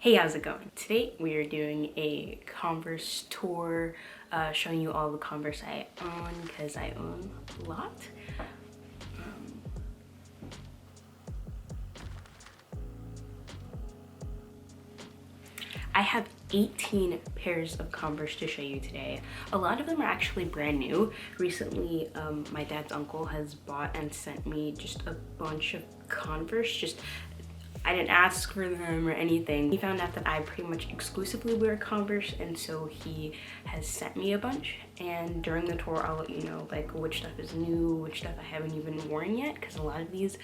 Hey, how's it going? Today we are doing a Converse tour, showing you all the Converse I own because I own a lot. I have 18 pairs of Converse to show you today. A lot of them are actually brand new. Recently, my dad's uncle has bought and sent me just a bunch of Converse. I didn't ask for them or anything. He found out that I pretty much exclusively wear Converse, and so he has sent me a bunch. And during the tour, I'll let you know like which stuff is new, which stuff I haven't even worn yet, because a lot of these,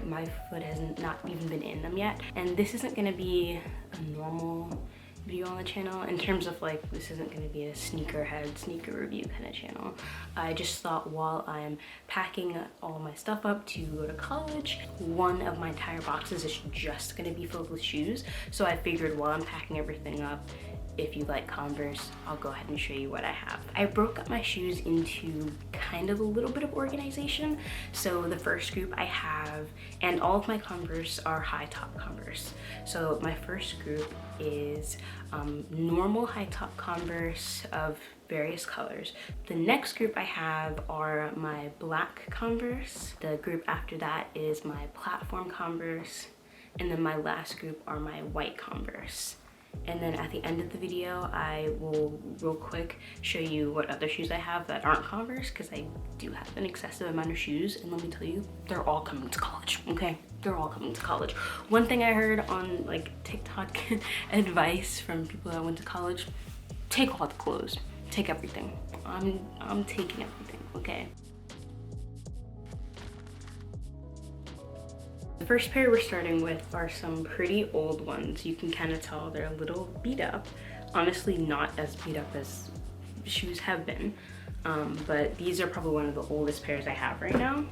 my foot has not even been in them yet. And this isn't gonna be a normal video on the channel in terms of like, this isn't going to be a sneaker review kind of channel. I just thought while I'm packing all my stuff up to go to college, one of my entire boxes is just going to be filled with shoes. So I figured while I'm packing everything up, if you like Converse, I'll go ahead and show you what I have. I broke up my shoes into kind of a little bit of organization. So the first group I have, and all of my Converse are high top Converse. So my first group is normal high top Converse of various colors. The next group I have are my black Converse. The group after that is my platform Converse. And then my last group are my white Converse. And then at the end of the video, I will real quick show you what other shoes I have that aren't Converse, because I do have an excessive amount of shoes, and let me tell you, they're all coming to college, okay? They're all coming to college. One thing I heard on like TikTok advice from people that went to college, take all the clothes, take everything. I'm taking everything, okay? The first pair we're starting with are some pretty old ones. You can kind of tell they're a little beat up. Honestly, not as beat up as shoes have been, but these are probably one of the oldest pairs I have right now.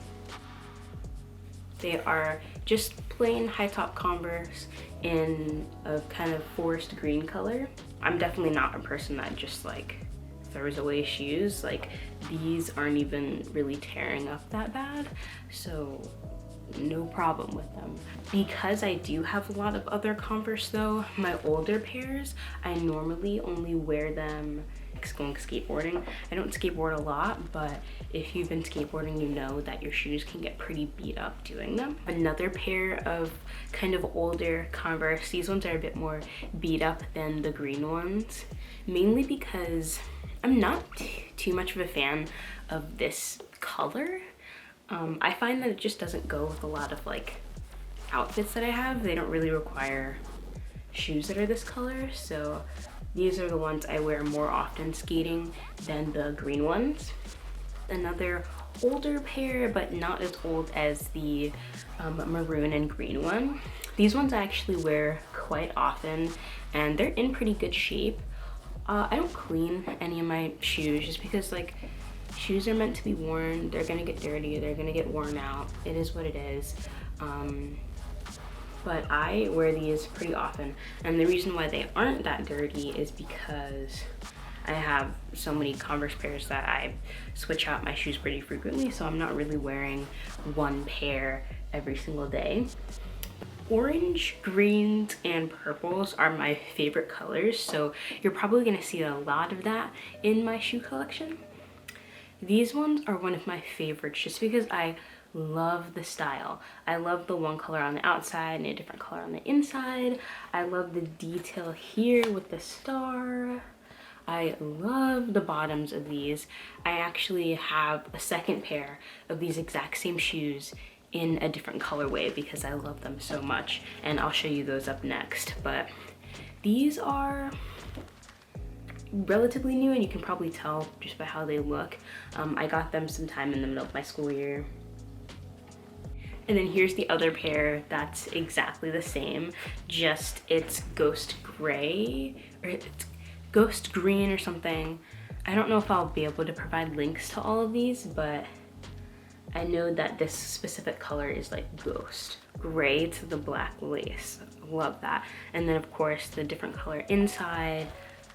They are just plain high top Converse in a kind of forest green color. I'm definitely not a person that just like throws away shoes. Like, these aren't even really tearing up that bad, so no problem with them. Because I do have a lot of other Converse though, my older pairs, I normally only wear them going skateboarding. I don't skateboard a lot, but if you've been skateboarding, you know that your shoes can get pretty beat up doing them. Another pair of kind of older Converse, these ones are a bit more beat up than the green ones, mainly because I'm not too much of a fan of this color. I find that it just doesn't go with a lot of like outfits that I have. They don't really require shoes that are this color, so these are the ones I wear more often skating than the green ones. Another older pair, but not as old as the maroon and green one. These ones I actually wear quite often, and they're in pretty good shape. I don't clean any of my shoes just because like, shoes are meant to be worn. They're gonna get dirty, they're gonna get worn out. It is what it is. But I wear these pretty often. And the reason why they aren't that dirty is because I have so many Converse pairs that I switch out my shoes pretty frequently, so I'm not really wearing one pair every single day. Orange, greens, and purples are my favorite colors, so you're probably gonna see a lot of that in my shoe collection. These ones are one of my favorites just because I love the style. I love the one color on the outside and a different color on the inside. I love the detail here with the star. I love the bottoms of these. I actually have a second pair of these exact same shoes in a different colorway because I love them so much, and I'll show you those up next. But these are relatively new, and you can probably tell just by how they look. I got them sometime in the middle of my school year. And then here's the other pair that's exactly the same, just it's ghost gray, or it's ghost green or something. I don't know if I'll be able to provide links to all of these, but I know that this specific color is like ghost gray to the black lace. Love that. And then of course the different color inside,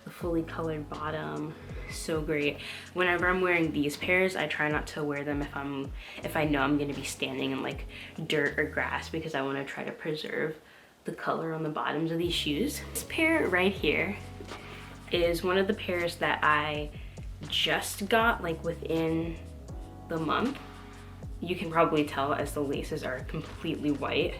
the fully colored bottom, so great. Whenever I'm wearing these pairs, I try not to wear them if I know I'm gonna be standing in like dirt or grass, because I want to try to preserve the color on the bottoms of these shoes. This pair right here is one of the pairs that I just got like within the month. You can probably tell as the laces are completely white.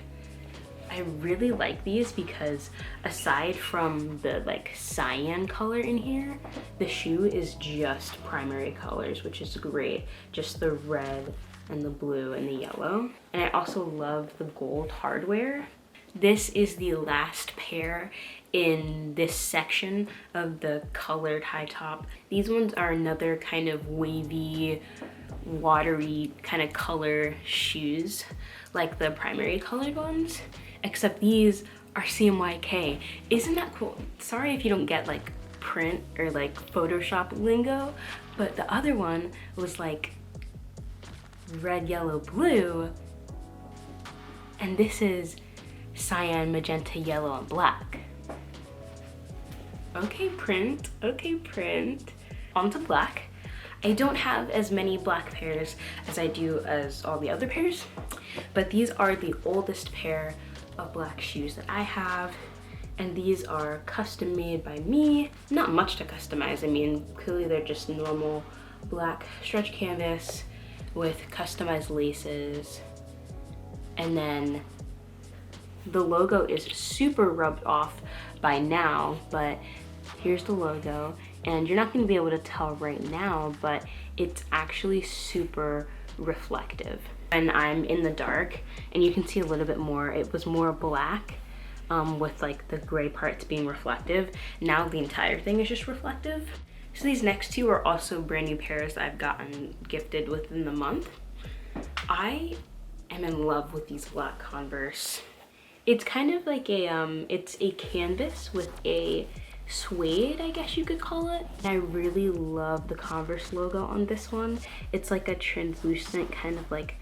I really like these because aside from the like cyan color in here, the shoe is just primary colors, which is great. Just the red and the blue and the yellow. And I also love the gold hardware. This is the last pair in this section of the colored high top. These ones are another kind of wavy, watery kind of color shoes, like the primary colored ones, except these are CMYK. Isn't that cool? Sorry if you don't get like print or like Photoshop lingo, but the other one was like red, yellow, blue, and this is cyan, magenta, yellow, and black. Okay, print. Okay, print. On to black. I don't have as many black pairs as I do as all the other pairs, but these are the oldest pair of black shoes that I have, and these are custom made by me. Not much to customize. I mean, clearly they're just normal black stretch canvas with customized laces, and then the logo is super rubbed off by now, but here's the logo, and you're not going to be able to tell right now, but it's actually super reflective. And I'm in the dark, and you can see a little bit more. It was more black with like the gray parts being reflective. Now the entire thing is just reflective. So these next two are also brand new pairs that I've gotten gifted within the month. I am in love with these black Converse. It's kind of like it's a canvas with a suede, I guess you could call it. I really love the Converse logo on this one. It's like a translucent kind of like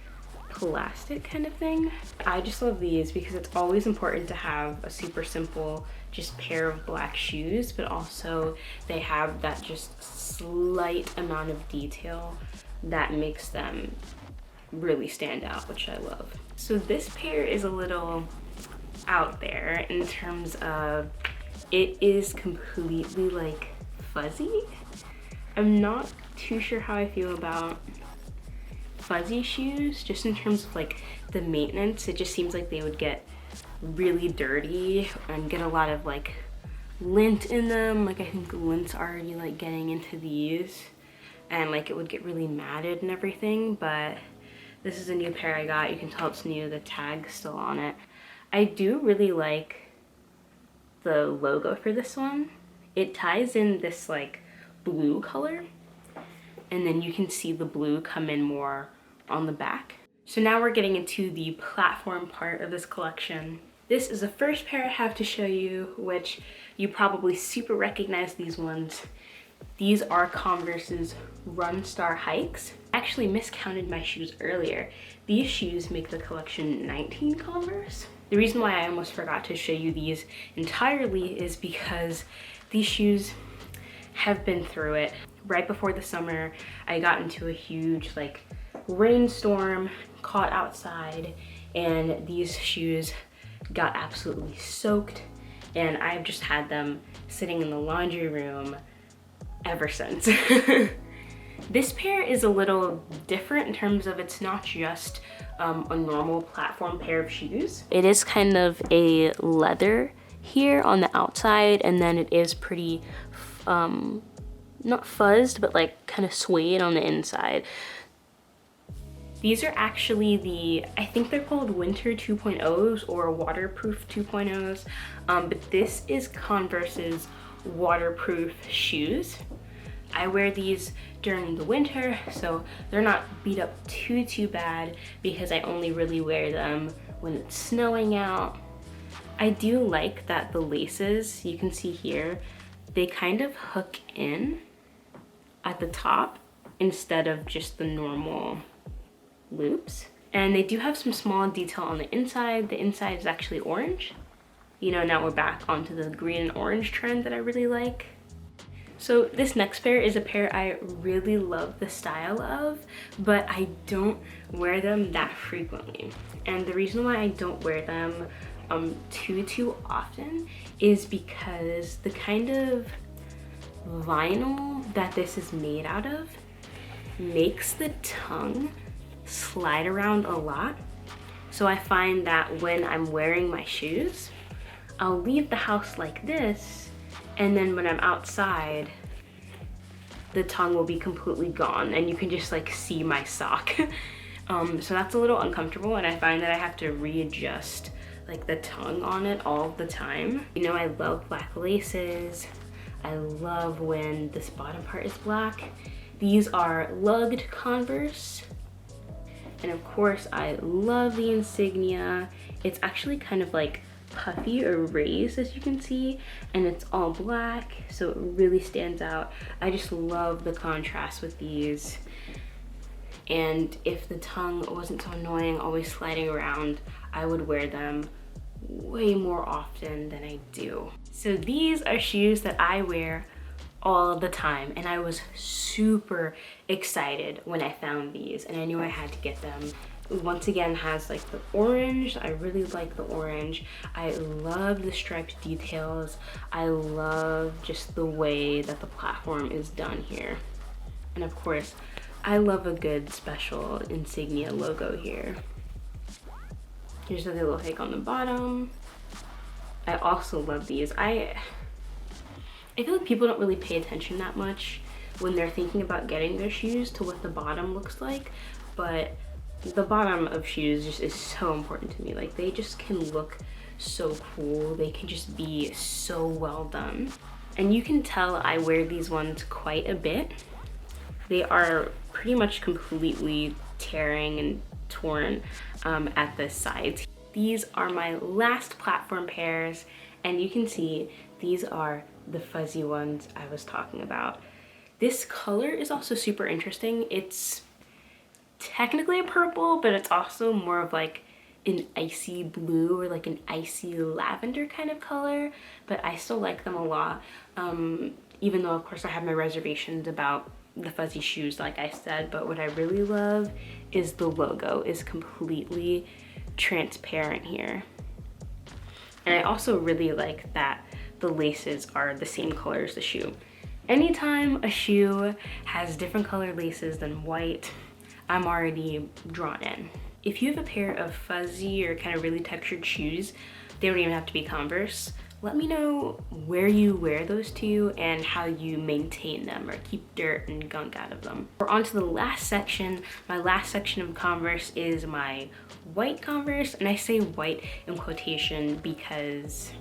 plastic kind of thing. I just love these because it's always important to have a super simple just pair of black shoes, but also they have that just slight amount of detail that makes them really stand out, which I love. So this pair is a little out there in terms of it is completely like fuzzy. I'm not too sure how I feel about fuzzy shoes, just in terms of like the maintenance. It just seems like they would get really dirty and get a lot of like lint in them. Like I think lint's already like getting into these, and like it would get really matted and everything. But this is a new pair I got. You can tell it's new, the tag's still on it. I do really like the logo for this one. It ties in this like blue color, and then you can see the blue come in more on the back. So now we're getting into the platform part of this collection. This is the first pair I have to show you, which you probably super recognize these ones. These are Converse's Run Star Hikes. I actually miscounted my shoes earlier. These shoes make the collection 19 Converse. The reason why I almost forgot to show you these entirely is because these shoes have been through it. Right before the summer, I got into a huge like rainstorm, caught outside, and these shoes got absolutely soaked, and I've just had them sitting in the laundry room ever since. This pair is a little different in terms of it's not just a normal platform pair of shoes. It is kind of a leather here on the outside, and then it is pretty not fuzzed, but like kind of suede on the inside. These are actually the, I think they're called Winter 2.0s or Waterproof 2.0s, but this is Converse's waterproof shoes. I wear these during the winter, so they're not beat up too bad because I only really wear them when it's snowing out. I do like that the laces, you can see here, they kind of hook in at the top instead of just the normal loops. And they do have some small detail on the inside. The inside is actually orange. You know, now we're back onto the green and orange trend that I really like. So this next pair is a pair I really love the style of, but I don't wear them that frequently. And the reason why I don't wear them too often is because the kind of vinyl that this is made out of makes the tongue slide around a lot. So I find that when I'm wearing my shoes, I'll leave the house like this, and then when I'm outside, the tongue will be completely gone and you can just like see my sock. So that's a little uncomfortable, and I find that I have to readjust like the tongue on it all the time. You know, I love black laces. I love when this bottom part is black. These are lugged Converse. And of course, I love the insignia. It's actually kind of like puffy or raised, as you can see, and it's all black, so it really stands out. I just love the contrast with these. And if the tongue wasn't so annoying, always sliding around, I would wear them way more often than I do. So these are shoes that I wear all the time, and I was super excited when I found these, and I knew I had to get them. Once again, has like the orange. I really like the orange. I love the striped details. I love just the way that the platform is done here. And of course, I love a good special insignia logo here. Here's the little hake on the bottom. I also love these. I feel like people don't really pay attention that much when they're thinking about getting their shoes to what the bottom looks like, but the bottom of shoes just is so important to me. Like, they just can look so cool. They can just be so well done. And you can tell I wear these ones quite a bit. They are pretty much completely tearing and torn at the sides. These are my last platform pairs, and you can see these are the fuzzy ones I was talking about. This color is also super interesting. It's technically a purple, but it's also more of like an icy blue or like an icy lavender kind of color, but I still like them a lot. Even though of course I have my reservations about the fuzzy shoes, like I said, but what I really love is the logo is completely transparent here. And I also really like that the laces are the same color as the shoe. Anytime a shoe has different colored laces than white, I'm already drawn in. If you have a pair of fuzzy or kind of really textured shoes, they don't even have to be Converse. Let me know where you wear those to and how you maintain them or keep dirt and gunk out of them. We're on to the last section. My last section of Converse is my white Converse, and I say white in quotation because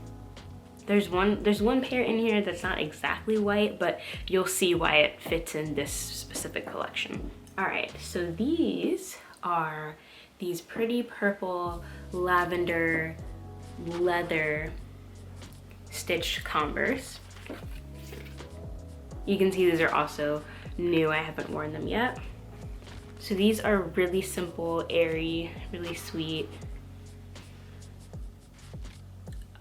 there's one pair in here that's not exactly white, but you'll see why it fits in this specific collection. All right, so these are these pretty purple lavender leather stitched Converse. You can see these are also new. I haven't worn them yet. So these are really simple, airy, really sweet.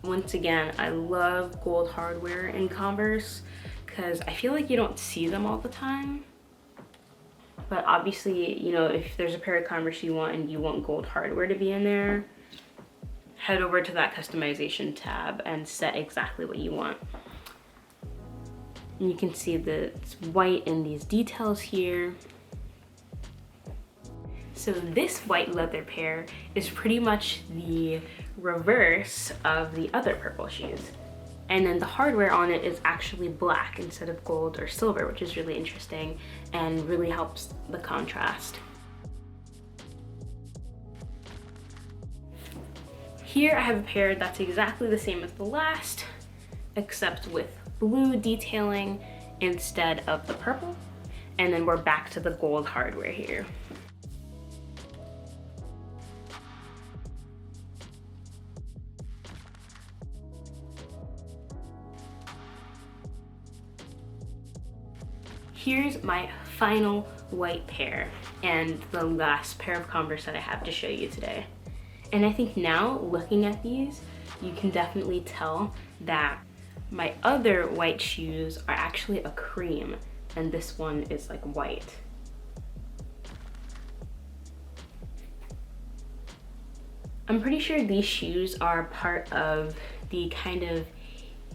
Once again, I love gold hardware in Converse because I feel like you don't see them all the time. But obviously, you know, if there's a pair of Converse you want and you want gold hardware to be in there, head over to that customization tab and set exactly what you want. And you can see that it's white in these details here. So this white leather pair is pretty much the reverse of the other purple shoes. And then the hardware on it is actually black instead of gold or silver, which is really interesting and really helps the contrast. Here I have a pair that's exactly the same as the last, except with blue detailing instead of the purple. And then we're back to the gold hardware here. Here's my final white pair and the last pair of Converse that I have to show you today. And I think now, looking at these, you can definitely tell that my other white shoes are actually a cream and this one is like white. I'm pretty sure these shoes are part of the kind of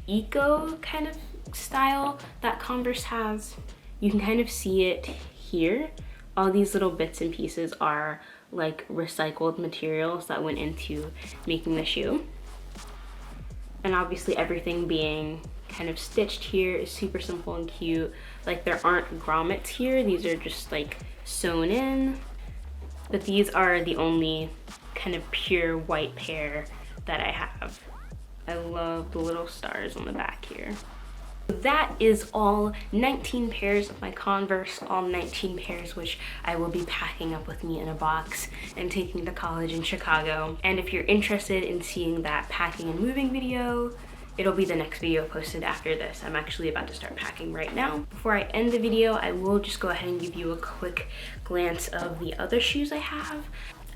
eco kind of style that Converse has. You can kind of see it here. All these little bits and pieces are like recycled materials that went into making the shoe. And obviously everything being kind of stitched here is super simple and cute. Like there aren't grommets here, these are just like sewn in. But these are the only kind of pure white pair that I have. I love the little stars on the back here. That is all 19 pairs of my Converse, all 19 pairs which I will be packing up with me in a box and taking to college in Chicago. And if you're interested in seeing that packing and moving video, it'll be the next video posted after this. I'm actually about to start packing right now. Before I end the video, I will just go ahead and give you a quick glance of the other shoes I have.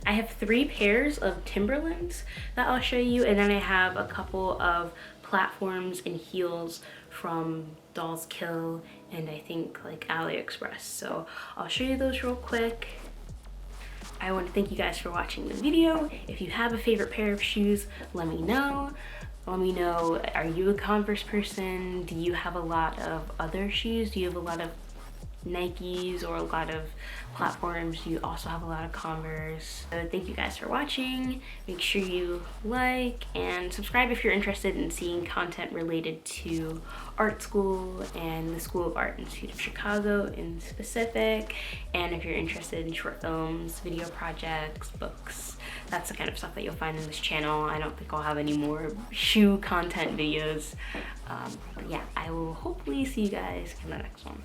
I have 3 pairs of Timberlands that I'll show you, and then I have a couple of platforms and heels from Dolls Kill and I think like AliExpress. So I'll show you those real quick. I want to thank you guys for watching the video. If you have a favorite pair of shoes, let me know. Let me know, are you a Converse person? Do you have a lot of other shoes? Do you have a lot of Nikes or a lot of platforms? Do you also have a lot of Converse? So thank you guys for watching. Make sure you like and subscribe if you're interested in seeing content related to art school and the School of Art Institute of Chicago in specific. And if you're interested in short films, video projects, books, that's the kind of stuff that you'll find in this channel. I don't think I'll have any more shoe content videos. But yeah, I will hopefully see you guys in the next one.